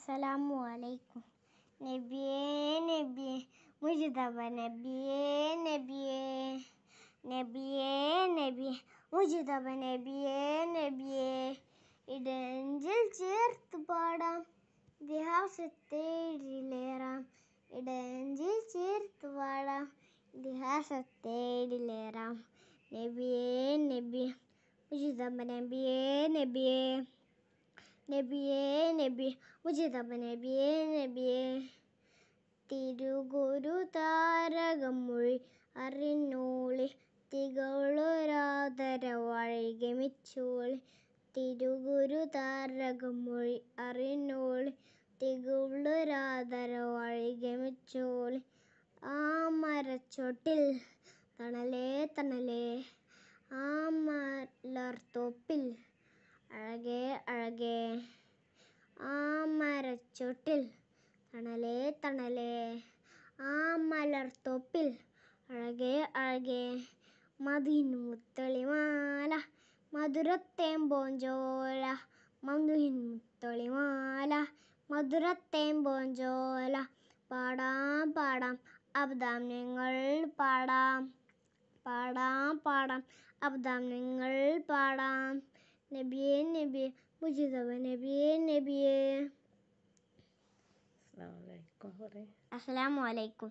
അസ്സലാമു അലൈക്കും. നബിയേ നബിയേ മുജ്തബ നബിയേ നബിയേ നബിയേ നബിയേ മുജ്തബ നബിയേ നബിയേ ഇടഞ്ചിൽ ചേർത്ത് പാടാം ഇതിഹാസത്തേടിലേറാം ഇടഞ്ചിൽ ചേർത്ത് പാടാം ഇതിഹാസത്തേടിലേറാം നബിയേ നബിയേ മുജ്തബ നബിയേ നബിയേ നബിയേ നബി മുജ്തബ നബിയേ നബിയേ തിരുഗുരു താരകം മൊഴി അറിഞ്ഞോളി തികളൊരാദര വഴികമിച്ചോളി തിരുഗുരു താരകം മൊഴി അറിഞ്ഞോളി തികളൊരാദര വഴികമിച്ചോളി ആ മരച്ചോട്ടിൽ തണലേ തണലേ ആ മലർത്തോപ്പിൽ അഴകേ അഴകേ ആ മരച്ചോട്ടിൽ തണലേ തണലേ ആ മലർത്തോപ്പിൽ അഴകേ അഴകേ മധുവിൻ മുത്തളിമാല മധുരത്തേമ്പോഞ്ചോല മധുവിൻ മുത്തളിമാല മധുരത്തേമ്പോഞ്ചോല പാടാം പാടാം അബ്ദാം ഞങ്ങൾ പാടാം പാടാം പാടാം അബ്ദാം ഞങ്ങൾ പാടാം നബിയേ നബിയേ മുജ്തബ നബിയേ നബിയേ. അസ്സലാമു അലൈക്കും.